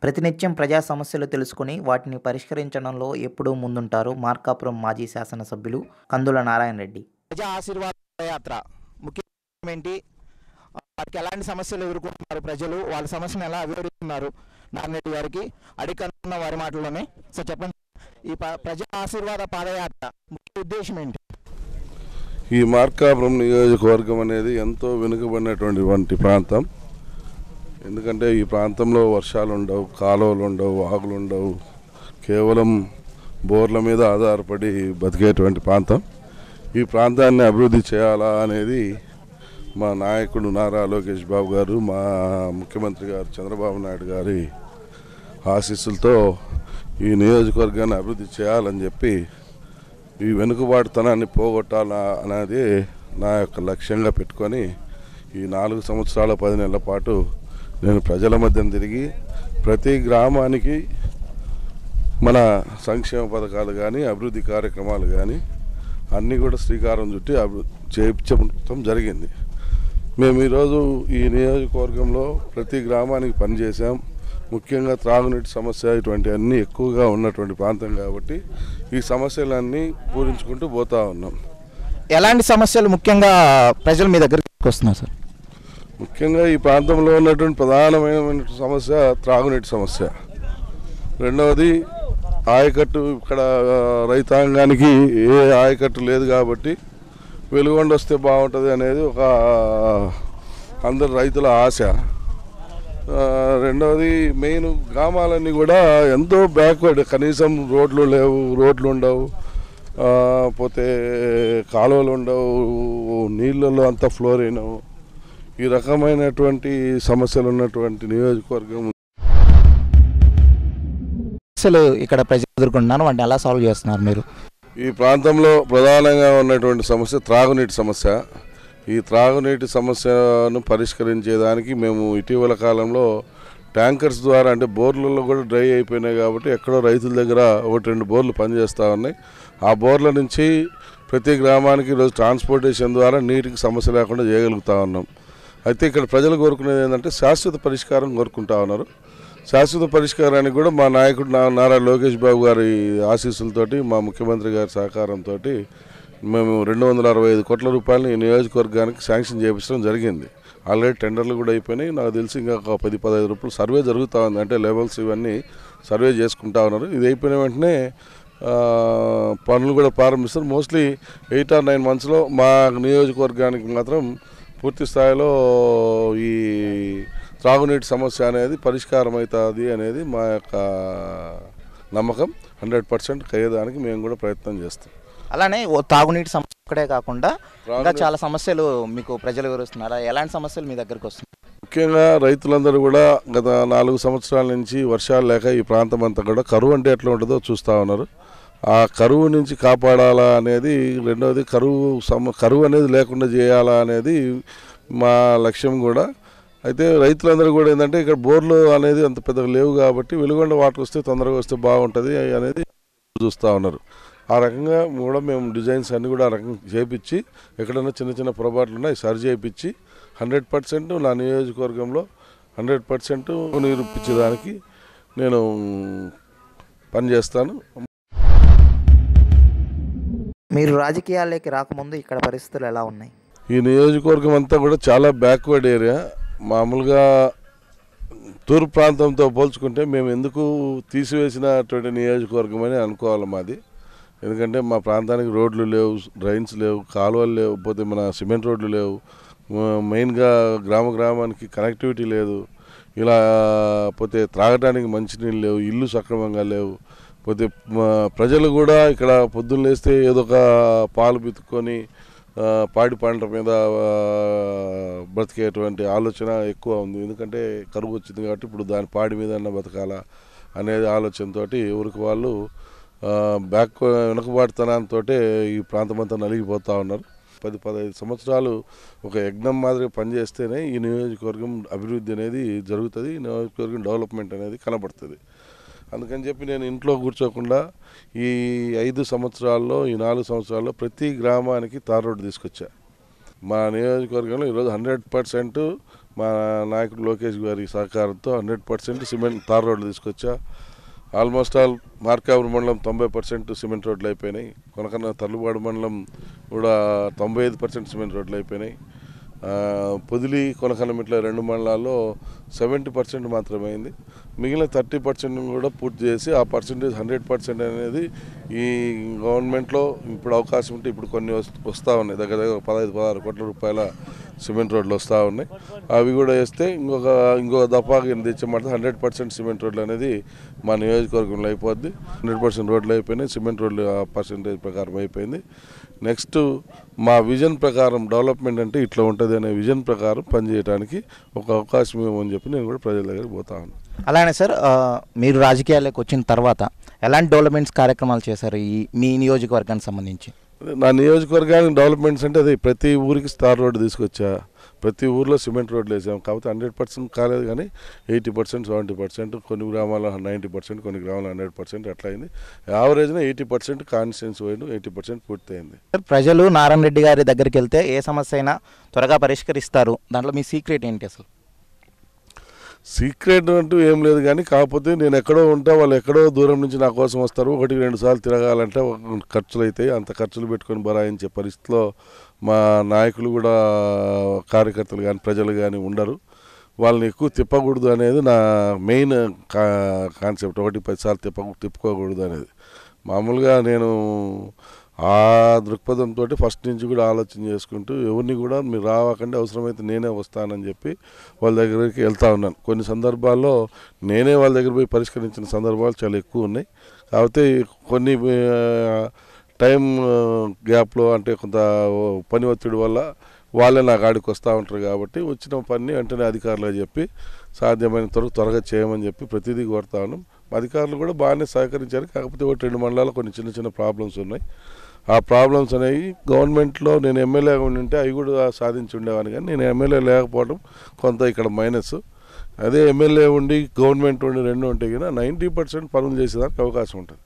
ప్రతినిత్యం ప్రజా సమస్యలు తెలుసుకొని వాటిని పరిష్కరించడంలో ఎప్పుడూ ముందుంటారు మార్కాపురం మాజీ శాసనసభ్యులు కందుల నారాయణ రెడ్డి. ప్రజా ఆశీర్వాద యాత్ర ముఖ్యం ఏంటి? వారికి ఎలాంటి సమస్యలు ఎదుర్కొంటున్నారు ప్రజలు, వాళ్ళ సమస్యను ఎలా వివరిస్తున్నారు నారాయణ గారికి అడిగి కనుక్కున్న వారి మాటల్లోనే. సో చెప్పండి, ఈ ప్రజా ఆశీర్వాద పాదయాత్ర ముఖ్య ఉద్దేశం ఏంటి? ఈ మార్కాపురం నియోజకవర్గం అనేది ఎంతో వెనుకబడినటువంటి ప్రాంతం. ఎందుకంటే ఈ ప్రాంతంలో వర్షాలు ఉండవు, కాలువలు ఉండవు, వాగులు ఉండవు, కేవలం బోర్ల మీద ఆధారపడి బతికేటువంటి ప్రాంతం. ఈ ప్రాంతాన్ని అభివృద్ధి చేయాలా అనేది మా నాయకుడు నారా లోకేష్ బాబు గారు, మా ముఖ్యమంత్రి గారు చంద్రబాబు నాయుడు గారి ఆశీస్సులతో ఈ నియోజకవర్గాన్ని అభివృద్ధి చేయాలని చెప్పి ఈ వెనుకబాటుతనాన్ని పోగొట్టాలా అనేది నా యొక్క లక్ష్యంగా పెట్టుకొని ఈ 4 సంవత్సరాల 10 నెలల పాటు నేను ప్రజల మధ్యన తిరిగి ప్రతి గ్రామానికి మన సంక్షేమ పథకాలు కానీ అభివృద్ధి కార్యక్రమాలు కానీ అన్నీ కూడా శ్రీకారం చుట్టి చేయించడం జరిగింది. మేము ఈరోజు ఈ నియోజకవర్గంలో ప్రతి గ్రామానికి పనిచేసాం. ముఖ్యంగా త్రాగునీటి సమస్య ఇటువంటి అన్నీ ఎక్కువగా ఉన్నటువంటి ప్రాంతం కాబట్టి ఈ సమస్యలన్నీ పూరించుకుంటూ పోతా ఉన్నాం. ఎలాంటి సమస్యలు ముఖ్యంగా ప్రజలు మీ దగ్గరికి వస్తున్నారు సార్? ముఖ్యంగా ఈ ప్రాంతంలో ఉన్నటువంటి ప్రధానమైన సమస్య త్రాగునీటి సమస్య. రెండవది ఆయకట్టు. ఇక్కడ రైతాంగానికి ఏ ఆయకట్టు లేదు కాబట్టి వెలుగొండ వస్తే బాగుంటుంది అనేది ఒక అందరు రైతుల ఆశ. రెండవది మెయిన్ గ్రామాలన్నీ కూడా ఎంతో బ్యాక్వర్డ్, కనీసం రోడ్లు ఉండవు, పోతే కాలువలు ఉండవు, నీళ్ళల్లో అంతా ఫ్లోరైన్. ఈ రకమైనటువంటి సమస్యలు ఉన్నటువంటి నియోజకవర్గం. సమస్యలు ఇక్కడ ప్రజలు ఎదుర్కొంటున్నారు, వాటిని ఎలా సాల్వ్ చేస్తున్నారు మీరు? ఈ ప్రాంతంలో ప్రధానంగా ఉన్నటువంటి సమస్య త్రాగునీటి సమస్య. ఈ త్రాగునీటి సమస్యను పరిష్కరించేదానికి మేము ఇటీవల కాలంలో ట్యాంకర్స్ ద్వారా, అంటే బోర్లలో కూడా డ్రై అయిపోయినాయి కాబట్టి ఎక్కడో రైతుల దగ్గర 1-2 బోర్లు పనిచేస్తూ ఉన్నాయి. ఆ బోర్ల నుంచి ప్రతి గ్రామానికి ఈరోజు ట్రాన్స్పోర్టేషన్ ద్వారా నీటికి సమస్య లేకుండా చేయగలుగుతూ ఉన్నాం. అయితే ఇక్కడ ప్రజలు కోరుకునేది ఏంటంటే శాశ్వత పరిష్కారం కోరుకుంటా ఉన్నారు. శాశ్వత పరిష్కారానికి కూడా మా నాయకుడు నారా లోకేష్ బాబు గారి ఆశీస్సులతోటి, మా ముఖ్యమంత్రి గారి సహకారంతో మేము 265 కోట్ల రూపాయలని ఈ నియోజకవర్గానికి శాంక్షన్ చేయించడం జరిగింది. ఆల్రెడీ టెండర్లు కూడా అయిపోయినాయి. నాకు తెలిసి ఇంకా 10-15 రూపాయలు సర్వే జరుగుతూ ఉంది. అంటే లెవెల్స్ ఇవన్నీ సర్వే చేసుకుంటా ఉన్నారు. ఇది అయిపోయిన వెంటనే పనులు కూడా ప్రారంభిస్తారు. మోస్ట్లీ 8 or 9 monthsలో మా నియోజకవర్గానికి మాత్రం పూర్తి స్థాయిలో ఈ త్రాగునీటి సమస్య అనేది పరిష్కారం అవుతుంది అనేది మా యొక్క నమ్మకం. 100% అయ్యేదానికి మేము కూడా ప్రయత్నం చేస్తాం. అలానే తాగునీటి సమస్య ఒక్కడే కాకుండా ఇంకా చాలా సమస్యలు మీకు ప్రజలు వివరిస్తున్నారా? ఎలాంటి సమస్యలు మీ దగ్గరకు వస్తున్నాయి? ముఖ్యంగా రైతులందరూ కూడా గత 4 సంవత్సరాల నుంచి వర్షాలు లేక ఈ ప్రాంతం అంతా కూడా కరువు అంటే ఎట్లా ఉంటుందో చూస్తూ ఉన్నారు. ఆ కరువు నుంచి కాపాడాలా అనేది, రెండవది కరువు అనేది లేకుండా చేయాలా అనేది మా లక్ష్యం కూడా. అయితే రైతులందరూ కూడా ఏంటంటే ఇక్కడ బోర్లు అనేది అంత పెద్దగా లేవు కాబట్టి వెలుగొండ వాటర్ వస్తే తొందరగా వస్తే బాగుంటుంది అనేది చూస్తూ ఉన్నారు. ఆ రకంగా కూడా మేము డిజైన్స్ అన్నీ కూడా ఆ రకంగా చేయించి ఎక్కడైనా చిన్న చిన్న పొరపాట్లు ఉన్నాయి సరి చేయించి 100% నా నియోజకవర్గంలో 100% నిరూపించేదానికి నేను పనిచేస్తాను. మీరు రాజకీయాల్లోకి రాకముందు ఇక్కడ పరిస్థితులు ఎలా ఉన్నాయి? ఈ నియోజకవర్గం అంతా కూడా చాలా బ్యాక్వర్డ్ ఏరియా. మామూలుగా తూర్పు ప్రాంతంతో పోల్చుకుంటే మేము ఎందుకు తీసివేసినటువంటి నియోజకవర్గం అని అనుకోవాలి మాది. ఎందుకంటే మా ప్రాంతానికి రోడ్లు లేవు, డ్రైన్స్ లేవు, కాలువలు లేవు, పోతే మన సిమెంట్ రోడ్లు లేవు, మెయిన్గా గ్రామానికి కనెక్టివిటీ లేదు, ఇలా పోతే త్రాగడానికి మంచినీళ్ళు లేవు, ఇల్లు సక్రమంగా లేవు, పోతే ప్రజలు కూడా ఇక్కడ పొద్దున్న లేస్తే ఏదో ఒక పాలు పితుక్కొని పాడి పంట మీద బ్రతికేటువంటి ఆలోచన ఎక్కువ ఉంది. ఎందుకంటే కరువు వచ్చింది కాబట్టి ఇప్పుడు దాని పాడి మీద బతకాలా అనేది ఆలోచనతో ఊరికి వాళ్ళు వెనుకబాటుతనంతో ఈ ప్రాంతం అంతా నలిగిపోతూ ఉన్నారు. 10-15 సంవత్సరాలు ఒక యజ్ఞం మాదిరిగా పనిచేస్తేనే ఈ నియోజకవర్గం అభివృద్ధి అనేది జరుగుతుంది, ఈ నియోజకవర్గం డెవలప్మెంట్ అనేది కనబడుతుంది. అందుకని చెప్పి నేను ఇంట్లో కూర్చోకుండా ఈ 5 సంవత్సరాల్లో, ఈ 4 సంవత్సరాల్లో ప్రతి గ్రామానికి తార్ రోడ్డు తీసుకొచ్చా. మా నియోజకవర్గంలో ఈరోజు 100% మా నాయకుడు లోకేష్ గారి సహకారంతో 100% సిమెంట్ తార్ రోడ్లు తీసుకొచ్చా. ఆల్మోస్ట్ ఆల్ మార్కాపురం మండలం 90% సిమెంట్ రోడ్లు అయిపోయినాయి. కొనకన్న తల్లుబాడు మండలం కూడా 95% సిమెంట్ రోడ్లు అయిపోయినాయి. పొదిలి కొనకన్నమిట్ల 2 మండలాల్లో 70% మాత్రమే అయింది. మిగిలిన 30% కూడా పూర్తి చేసి ఆ పర్సెంటేజ్ 100% అనేది ఈ గవర్నమెంట్లో ఇప్పుడు అవకాశం ఉంటే ఇప్పుడు కొన్ని వస్తూ ఉన్నాయి. దగ్గర 15-16 కోట్ల రూపాయల సిమెంట్ రోడ్లు వస్తూ ఉన్నాయి. అవి కూడా వేస్తే ఇంకొక దఫాగా తెచ్చమాట 100% సిమెంట్ రోడ్లు అనేది మా నియోజకవర్గంలో అయిపోద్ది. 100% రోడ్లు అయిపోయినాయి. సిమెంట్ రోడ్లు ఆ పర్సెంటేజ్ ప్రకారం అయిపోయింది. నెక్స్ట్ మా విజన్ ప్రకారం డెవలప్మెంట్ అంటే ఇట్లా ఉంటుంది అనే విజన్ ప్రకారం పనిచేయడానికి ఒక అవకాశం ఇవ్వమని చెప్పి నేను కూడా ప్రజల దగ్గరికి పోతా ఉన్నాను. అలానే సార్, మీరు రాజకీయాలకు వచ్చిన తర్వాత ఎలాంటి డెవలప్మెంట్స్ కార్యక్రమాలు చేశారు మీ నియోజకవర్గానికి సంబంధించి? నా నియోజకవర్గానికి డెవలప్మెంట్స్ అంటే అదే ప్రతి ఊరికి స్టార్ రోడ్డు తీసుకొచ్చా. ప్రతి ఊర్లో సిమెంట్ రోడ్లు వేసాం. కాకపోతే 100% కాలేదు, కానీ 80%, 70%, కొన్ని గ్రామాల్లో 90%, కొన్ని గ్రామాల్లో 100% అట్లా అయింది. యావరేజ్న 80% కాన్స్టిట్యున్సీ పోయింది, 80% పూర్తయింది. ప్రజలు నారాయణ రెడ్డి గారి దగ్గరికి వెళ్తే ఏ సమస్య అయినా త్వరగా పరిష్కరిస్తారు. దాంట్లో మీ సీక్రెట్ ఏంటి అసలు? సీక్రెట్ అంటూ ఏం లేదు, కానీ కాకపోతే నేను ఎక్కడో ఉంటా, వాళ్ళు ఎక్కడో దూరం నుంచి నా కోసం వస్తారు. 1-2 సార్లు తిరగాలంటే ఖర్చులు అవుతాయి. అంత ఖర్చులు పెట్టుకొని బరాయించే పరిస్థితిలో మా నాయకులు కూడా, కార్యకర్తలు కానీ ప్రజలు కానీ ఉండరు. వాళ్ళని ఎక్కువ తిప్పకూడదు అనేది నా మెయిన్ కాన్సెప్ట్. 1-10 సార్లు తిప్పుకోకూడదు అనేది. మామూలుగా నేను ఆ దృక్పథంతో ఫస్ట్ నుంచి కూడా ఆలోచన చేసుకుంటూ ఎవరిని కూడా మీరు రావకండి, అవసరమైతే నేనే వస్తానని చెప్పి వాళ్ళ దగ్గరికి వెళ్తూ ఉన్నాను. కొన్ని సందర్భాల్లో నేనే వాళ్ళ దగ్గర పోయి పరిష్కరించిన సందర్భాలు చాలా ఎక్కువ ఉన్నాయి. కాకపోతే కొన్ని టైం గ్యాప్లో అంటే కొంత పని ఒత్తిడి వల్ల వాళ్ళే నా గాడికి వస్తూ ఉంటారు. కాబట్టి వచ్చిన పని వెంటనే అధికారులకు చెప్పి సాధ్యమైన త్వరగా చేయమని చెప్పి ప్రతిదీ కోరుతా ఉన్నాం. అధికారులు కూడా బాగానే సహకరించారు. కాకపోతే 1-2 మండలాల్లో కొన్ని చిన్న ప్రాబ్లమ్స్ ఉన్నాయి. ఆ ప్రాబ్లమ్స్ అనేవి గవర్నమెంట్లో నేను ఎమ్మెల్యేగా ఉండింటే అవి కూడా సాధించి ఉండేవాడిని, కానీ నేను ఎమ్మెల్యే లేకపోవడం కొంత ఇక్కడ మైనస్. అదే ఎమ్మెల్యే ఉండి గవర్నమెంట్ ఉండి రెండు ఉంటే కన్నా 90% పనులు చేసేదానికి అవకాశం ఉంటుంది.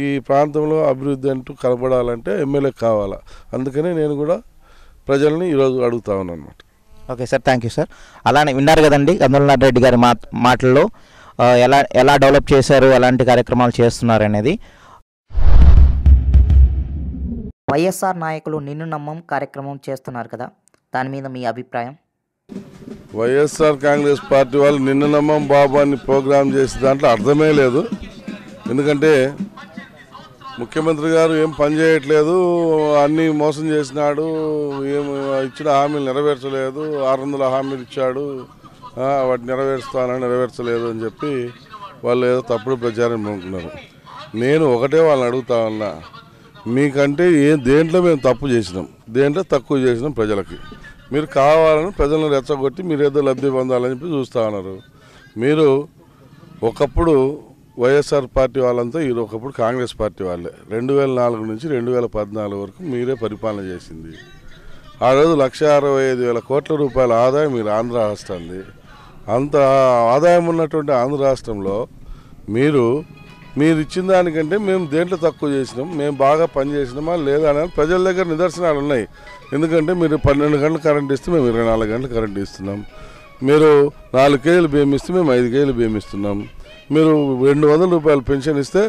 ఈ ప్రాంతంలో అభివృద్ధి అంటూ కనబడాలంటే ఎమ్మెల్యే కావాలా. అందుకనే నేను కూడా ప్రజల్ని ఈరోజు అడుగుతా ఉన్నాను అన్నమాట. Okay sir, thank you sir. అలానే విన్నారు కదండి కందుల రెడ్డి గారి మాటల్లో ఎలా డెవలప్ చేశారు, ఎలాంటి కార్యక్రమాలు చేస్తున్నారు అనేది. వైఎస్ఆర్ నాయకులు నిన్ను నమ్మం కార్యక్రమం చేస్తున్నారు కదా, దాని మీద మీ అభిప్రాయం? వైఎస్ఆర్ కాంగ్రెస్ పార్టీ వాళ్ళు నిన్ను నమ్మం బాబు అని ప్రోగ్రాం చేసే దాంట్లో అర్థమే లేదు. ఎందుకంటే ముఖ్యమంత్రి గారు ఏం పని చేయట్లేదు, అన్నీ మోసం చేసినాడు, ఏం ఇచ్చిన హామీలు నెరవేర్చలేదు, 600 హామీలు ఇచ్చాడు, వాటిని నెరవేర్చలేదు అని చెప్పి వాళ్ళు ఏదో తప్పుడు ప్రచారం అనుకున్నారు. నేను ఒకటే వాళ్ళని అడుగుతా ఉన్నా, మీకంటే దేంట్లో మేము తప్పు చేసినాం, దేంట్లో తక్కువ చేసినాం ప్రజలకి? మీరు కావాలని ప్రజలను రెచ్చగొట్టి మీరు ఏదో లబ్ధి పొందాలని చెప్పి చూస్తూ ఉన్నారు. మీరు ఒకప్పుడు వైఎస్ఆర్ పార్టీ వాళ్ళంతా ఒకప్పుడు కాంగ్రెస్ పార్టీ వాళ్ళే. 2004 నుంచి 2014 వరకు మీరే పరిపాలన చేసింది. ఆ రోజు 1,65,000 కోట్ల రూపాయల ఆదాయం మీరు ఆంధ్ర రాష్ట్రాన్ని. అంత ఆదాయం ఉన్నటువంటి ఆంధ్ర రాష్ట్రంలో మీరు ఇచ్చిన దానికంటే మేము దేంట్లో తక్కువ చేసినాం, మేము బాగా పనిచేసినామా లేదా అని ప్రజల దగ్గర నిదర్శనాలు ఉన్నాయి. ఎందుకంటే మీరు 12 గంటలు కరెంట్ ఇస్తే మేము 24 గంటలు కరెంట్ ఇస్తున్నాం. మీరు 4 కేజీలు బియ్యం ఇస్తే మేము 5 కేజీలు బియ్యం ఇస్తున్నాం. మీరు 200 రూపాయలు పెన్షన్ ఇస్తే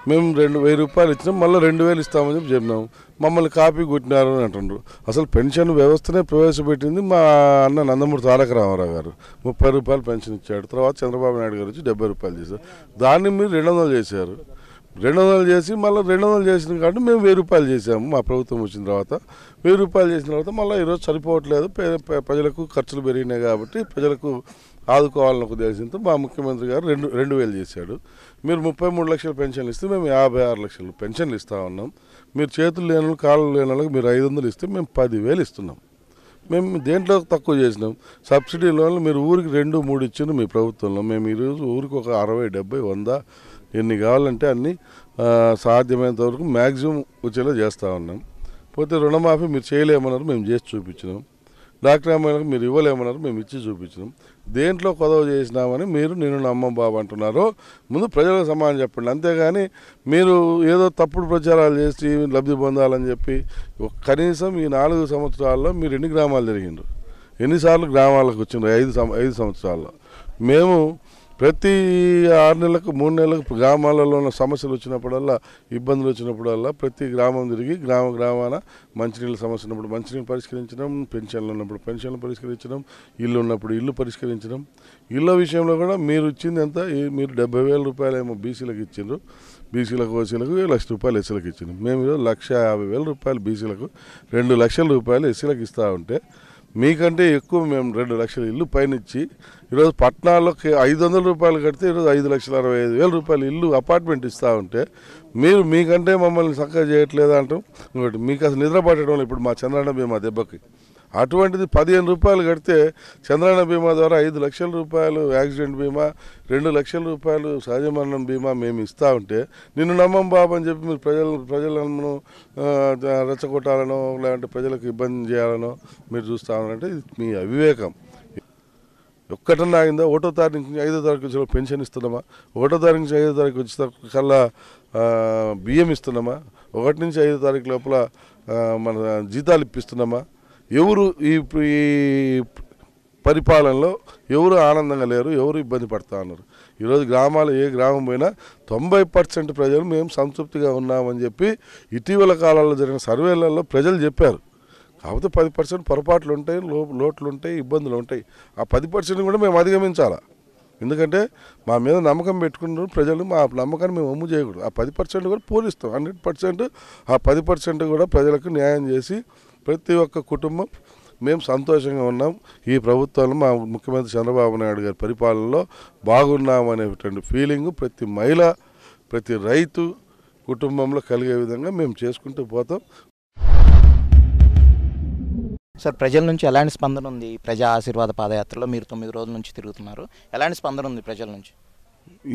మేము 2,000 రూపాయలు ఇచ్చినాం, మళ్ళీ 2,000 ఇస్తామని చెప్పి చెప్పినాం. మమ్మల్ని కాపీ కొట్టినారు అని అంటున్నారు. అసలు పెన్షన్ వ్యవస్థనే ప్రవేశపెట్టింది మా అన్న నందమూరి తారక రామారావు గారు. 30 రూపాయలు పెన్షన్ ఇచ్చాడు. తర్వాత చంద్రబాబు నాయుడు గారు వచ్చి 70 రూపాయలు చేశారు. దాన్ని మీరు 200 చేశారు. 200 చేసి మళ్ళీ 200 చేసిన కాబట్టి మేము 1000 రూపాయలు చేసాము. మా ప్రభుత్వం వచ్చిన తర్వాత 1000 రూపాయలు చేసిన తర్వాత మళ్ళీ ఈరోజు సరిపోవట్లేదు, ప్రజలకు ఖర్చులు పెరిగినాయి కాబట్టి ప్రజలకు ఆదుకోవాలని ఒక ఉద్దేశంతో మా ముఖ్యమంత్రి గారు 2,000 చేశాడు. మీరు 33 లక్షల పెన్షన్లు ఇస్తే మేము 56 లక్షలు పెన్షన్లు ఇస్తూ ఉన్నాం. మీరు చేతులు లేని వాళ్ళు, కాళ్ళు లేని వాళ్ళకి మీరు 500 ఇస్తే మేము 10,000 ఇస్తున్నాం. మేము దేంట్లో తక్కువ చేసినాం? సబ్సిడీ లోన్లు మీరు ఊరికి 2-3 ఇచ్చిండ్రు మీ ప్రభుత్వంలో. మేము ఈరోజు ఊరికి ఒక 60, 70, 100 ఎన్ని కావాలంటే అన్నీ సాధ్యమైనంత వరకు మ్యాక్సిమం వచ్చేలా చేస్తూ ఉన్నాం. పోతే రుణమాఫీ మీరు చేయలేమన్నారు, మేము చేసి చూపించినాం. డాక్టర్ అమ్మాయిలకు మీరు ఇవ్వలేమన్నారు, మేము ఇచ్చి చూపించినాం. దేంట్లో కొదవ చేసినామని మీరు నేను నమ్మం బాబు అంటున్నారో ముందు ప్రజలకు సమాధానం చెప్పండి. అంతేగాని మీరు ఏదో తప్పుడు ప్రచారాలు చేసి లబ్ధి పొందాలని చెప్పి కనీసం ఈ 4 సంవత్సరాల్లో మీరు ఎన్ని గ్రామాలు తిరిగిండ్రు? ఎన్నిసార్లు గ్రామాలకు వచ్చిండ్రు 5 సంవత్సరాల్లో. మేము ప్రతి 6 నెలలకు 3 నెలలకు గ్రామాలలో ఉన్న సమస్యలు వచ్చినప్పుడల్లా, ఇబ్బందులు వచ్చినప్పుడల్లా ప్రతి గ్రామం తిరిగి గ్రామాన మంచినీళ్ళ సమస్య ఉన్నప్పుడు మంచినీళ్ళు పరిష్కరించడం, పెన్షన్లు ఉన్నప్పుడు పెన్షన్లు పరిష్కరించడం, ఇల్లు ఉన్నప్పుడు ఇల్లు పరిష్కరించడం. ఇళ్ళ విషయంలో కూడా మీరు ఇచ్చింది ఎంత, మీరు 70,000 రూపాయలు ఏమో బీసీలకు ఇచ్చిండ్రు, బీసీలకు ఓసీలకు ₹1,00,000 ఎస్సీలకు ఇచ్చిండ్రు. మేము ఈరోజు ₹1,50,000 బీసీలకు, ₹2,00,000 ఎస్సీలకు ఇస్తూ ఉంటే మీకంటే ఎక్కువ మేము 2 లక్షల ఇల్లు పైనిచ్చి ఈరోజు పట్టణాల్లో ₹500 కడితే ఈరోజు ₹5,65,000 ఇల్లు అపార్ట్మెంట్ ఇస్తూ ఉంటే మీకంటే మమ్మల్ని చక్కగా చేయట్లేదు అంటాం. ఇంకోటి మీకు అసలు నిద్ర పట్టడం ఇప్పుడు మా చంద్రన్న బీమా దెబ్బకి అటువంటిది ₹15 కడితే చంద్రన్న బీమా ద్వారా ₹5,00,000 యాక్సిడెంట్ బీమా, ₹2,00,000 సహజ మరణం బీమా మేము ఇస్తూ ఉంటే నిన్ను నమ్మం బాబు అని చెప్పి మీరు ప్రజలను రెచ్చగొట్టాలనో లేదంటే ప్రజలకు ఇబ్బంది చేయాలనో మీరు చూస్తూ ఉన్నారంటే ఇది మీ అవివేకం. ఒక్కటన్నా ఆగిందా? 1వ తారీఖు నుంచి 5వ తారీఖు వచ్చే పెన్షన్ ఇస్తున్నామా? 1వ తారీఖు నుంచి 5వ తారీఖు వచ్చే కల్లా బియ్యం ఇస్తున్నామా? 1 నుంచి 5వ తారీఖు లోపల మన జీతాలు ఇప్పిస్తున్నామా? ఎవరు ఈ పరిపాలనలో ఎవరు ఆనందంగా లేరు, ఎవరు ఇబ్బంది పడుతూ ఉన్నారు? ఈరోజు గ్రామాలు ఏ గ్రామం పోయినా 90% ప్రజలు మేము సంతృప్తిగా ఉన్నామని చెప్పి ఇటీవల కాలాల్లో జరిగిన సర్వేలలో ప్రజలు చెప్పారు. కాకపోతే 10% పొరపాట్లు ఉంటాయి, లోట్లు ఉంటాయి, ఇబ్బందులు ఉంటాయి. ఆ 10% కూడా మేము అధిగమించాలా. ఎందుకంటే మా మీద నమ్మకం పెట్టుకున్న ప్రజలు మా నమ్మకాన్ని మేము ఒమ్ము చేయకూడదు. ఆ 10% కూడా పూరిస్తాం. 100% ఆ 10% కూడా ప్రజలకు న్యాయం చేసి ప్రతి ఒక్క కుటుంబం మేము సంతోషంగా ఉన్నాం. ఈ ప్రభుత్వంలో మా ముఖ్యమంత్రి చంద్రబాబు నాయుడు గారి పరిపాలనలో బాగున్నామనేటువంటి ఫీలింగ్ ప్రతి మహిళ, ప్రతి రైతు కుటుంబంలో కలిగే విధంగా మేము చేసుకుంటూ పోతాం. సార్, ప్రజల నుంచి ఎలాంటి స్పందన ఉంది? ప్రజా ఆశీర్వాద పాదయాత్రలో మీరు 9 రోజుల నుంచి తిరుగుతున్నారు. ఎలాంటి స్పందన ఉంది ప్రజల నుంచి?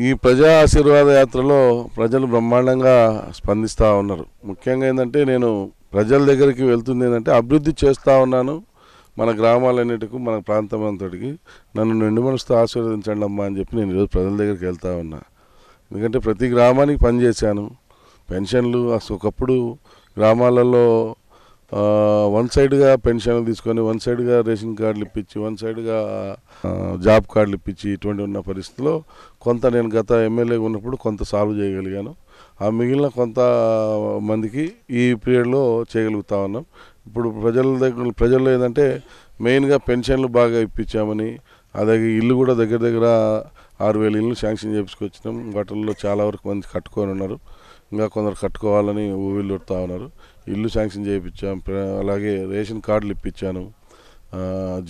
ఈ ప్రజా ఆశీర్వాద యాత్రలో ప్రజలు బ్రహ్మాండంగా స్పందిస్తూ ఉన్నారు. ముఖ్యంగా ఏంటంటే నేను ప్రజల దగ్గరికి వెళ్తుంది ఏంటంటే అభివృద్ధి చేస్తూ ఉన్నాను మన గ్రామాలన్నిటికీ, మన ప్రాంతం అంతటికి. నన్ను నిండు మనసుతో ఆశీర్వదించండి అమ్మా అని చెప్పి నేను ఈరోజు ప్రజల దగ్గరికి వెళ్తూ ఉన్నా. ఎందుకంటే ప్రతి గ్రామానికి పనిచేశాను. పెన్షన్లు ఒకప్పుడు గ్రామాలలో వన్ సైడ్గా పెన్షన్లు తీసుకొని, వన్ సైడ్గా రేషన్ కార్డులు ఇప్పించి, వన్ సైడ్గా జాబ్ కార్డులు ఇప్పించి ఇటువంటి ఉన్న పరిస్థితిలో కొంత నేను గత ఎమ్మెల్యేగా ఉన్నప్పుడు కొంత సాల్వ్ చేయగలిగాను. ఆ మిగిలిన కొంత మందికి ఈ పీరియడ్లో చేయగలుగుతా ఉన్నాం. ఇప్పుడు ప్రజల్లో ఏంటంటే మెయిన్గా పెన్షన్లు బాగా ఇప్పించామని, అలాగే ఇల్లు కూడా దగ్గర 6,000 ఇల్లు శాంక్షన్ చేయించుకొచ్చినాం. వాటిల్లో చాలా వరకు మంది కట్టుకొని ఉన్నారు. ఇంకా కొందరు కట్టుకోవాలని ఊవిళ్ళు కొడుతూ ఉన్నారు. ఇల్లు శాంక్షన్ చేయించాం. అలాగే రేషన్ కార్డులు ఇప్పించాను.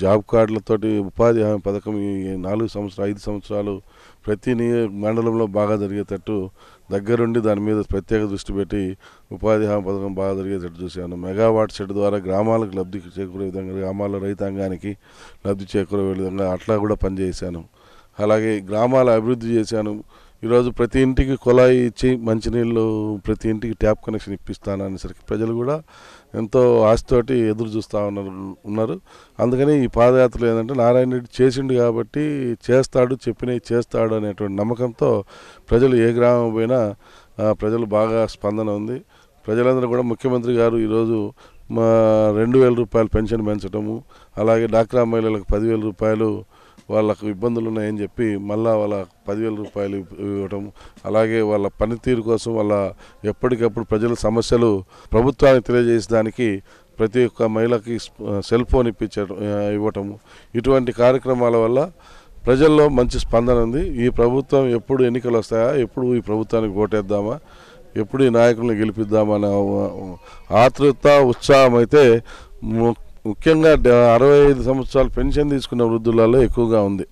జాబ్ కార్డులతోటి ఉపాధి హామీ పథకం ఈ 5 సంవత్సరాలు ప్రతి మండలంలో బాగా జరిగేటట్టు దగ్గరుండి దాని మీద ప్రత్యేక దృష్టి పెట్టి ఉపాధి హామీ పథకం బాగా జరిగేటట్టు చూశాను. మెగావాట్ సెట్ ద్వారా గ్రామాలకు లబ్ధి చేకూరే విధంగా, గ్రామాల రైతాంగానికి లబ్ధి చేకూరే విధంగా అట్లా కూడా పనిచేశాను. అలాగే గ్రామాల అభివృద్ధి చేశాను. ఈరోజు ప్రతి ఇంటికి కుళాయి ఇచ్చి మంచినీళ్ళు, ప్రతి ఇంటికి ట్యాప్ కనెక్షన్ ఇప్పిస్తాను అనేసరికి ప్రజలు కూడా ఎంతో ఆశతోటి ఎదురు చూస్తూ ఉన్నారు. అందుకని ఈ పాదయాత్రలు ఏంటంటే నారాయణ రెడ్డి చేసిండు కాబట్టి చేస్తాడు, చెప్పినవి చేస్తాడు అనేటువంటి నమ్మకంతో ప్రజలు ఏ గ్రామం పోయినా ప్రజలు బాగా స్పందన ఉంది. ప్రజలందరూ కూడా ముఖ్యమంత్రి గారు ఈరోజు మా ₹2,000 పెన్షన్ పెంచడము, అలాగే డాక్రా మహిళలకు ₹10,000 వాళ్ళకు ఇబ్బందులు ఉన్నాయని చెప్పి మళ్ళా వాళ్ళ ₹10,000 ఇవ్వటం, అలాగే వాళ్ళ పనితీరు కోసం వాళ్ళ ఎప్పటికప్పుడు ప్రజల సమస్యలు ప్రభుత్వానికి తెలియజేసేదానికి ప్రతి ఒక్క మహిళకి సెల్ ఫోన్ ఇవ్వటము, ఇటువంటి కార్యక్రమాల వల్ల ప్రజల్లో మంచి స్పందన ఉంది. ఈ ప్రభుత్వం ఎప్పుడు ఎన్నికలు వస్తాయా, ఎప్పుడు ఈ ప్రభుత్వానికి ఓటేద్దామా, ఎప్పుడు ఈ నాయకులను గెలిపిద్దామనే ఆతృత, ఉత్సాహం అయితే ముఖ్యంగా 65 సంవత్సరాలు పెన్షన్ తీసుకున్న వృద్ధులలో ఎక్కువగా ఉంది.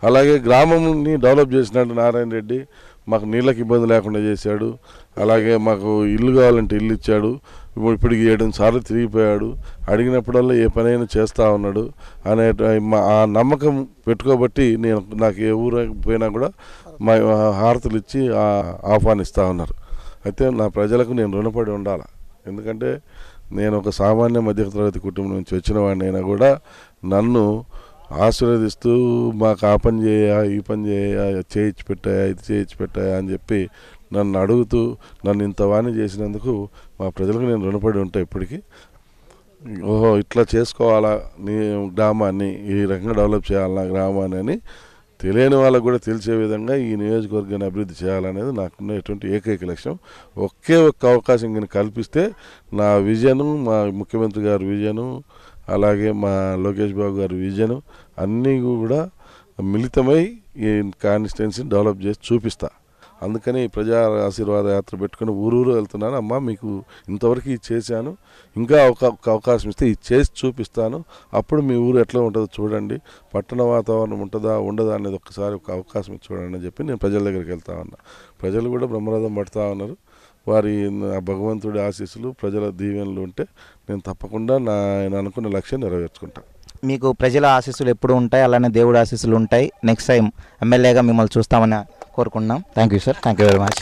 అలాగే గ్రామంని డెవలప్ చేసినట్టు నారాయణ రెడ్డి మాకు నీళ్ళకి ఇబ్బంది లేకుండా చేశాడు. అలాగే మాకు ఇల్లు కావాలంటే ఇల్లు ఇచ్చాడు. ఇప్పటికి 7 సార్లు తిరిగిపోయాడు. అడిగినప్పుడల్లా ఏ పనైనా చేస్తూ ఉన్నాడు అనే ఆ నమ్మకం పెట్టుకోబట్టి నాకు ఏ ఊరు పోయినా కూడా మా హారతులు ఇచ్చి ఆహ్వానిస్తూ ఉన్నారు. అయితే నా ప్రజలకు నేను రుణపడి ఉండాలి. ఎందుకంటే నేను ఒక సామాన్య మధ్యతరగతి కుటుంబం నుంచి వచ్చిన వాడినైనా కూడా నన్ను ఆశీర్వదిస్తూ మాకు ఆ పని చేయ, ఈ పని చేయ, చేయించి పెట్టాయా, ఇది చేయించి పెట్టాయా అని చెప్పి నన్ను అడుగుతూ నన్ను ఇంత వాణి చేసినందుకు మా ప్రజలకు నేను రుణపడి ఉంటా ఇప్పటికీ. ఓహో ఇట్లా చేసుకోవాలా నీ గ్రామాన్ని ఈ రకంగా డెవలప్ చేయాలా గ్రామాన్ని అని తెలియని వాళ్ళకు కూడా తెలిసే విధంగా ఈ నియోజకవర్గాన్ని అభివృద్ధి చేయాలనేది నాకున్నటువంటి ఏకైక లక్ష్యం. ఒకే ఒక్క అవకాశం నేను కల్పిస్తే నా విజను, మా ముఖ్యమంత్రి గారి విజను, అలాగే మా లోకేష్ బాబు గారి విజను అన్నీ కూడా మిళితమై ఈ కాన్స్టిట్యున్సీని డెవలప్ చేసి చూపిస్తా. అందుకని ప్రజా ఆశీర్వాద యాత్ర పెట్టుకుని ఊరూరు వెళ్తున్నాను. అమ్మ మీకు ఇంతవరకు ఇది చేశాను, ఇంకా ఒక అవకాశం ఇస్తే ఇది చేసి చూపిస్తాను, అప్పుడు మీ ఊరు ఎట్లా ఉంటుందో చూడండి, పట్టణ వాతావరణం ఉంటుందా ఉండదా అనేది ఒక్కసారి ఒక అవకాశం ఇచ్చి చూడండి అని చెప్పి నేను ప్రజల దగ్గరికి వెళ్తా ఉన్నా. ప్రజలు కూడా బ్రహ్మరథం పడుతూ ఉన్నారు. వారి భగవంతుడి ఆశీస్సులు, ప్రజల దీవెనలు ఉంటే నేను తప్పకుండా నేను అనుకున్న లక్ష్యం నెరవేర్చుకుంటాను. మీకు ప్రజల ఆశీస్సులు ఎప్పుడు ఉంటాయి, అలానే దేవుడి ఆశీస్సులు ఉంటాయి. నెక్స్ట్ టైం ఎమ్మెల్యేగా మిమ్మల్ని చూస్తామని కోరుకుంటున్నాం. Thank you sir, thank you very much.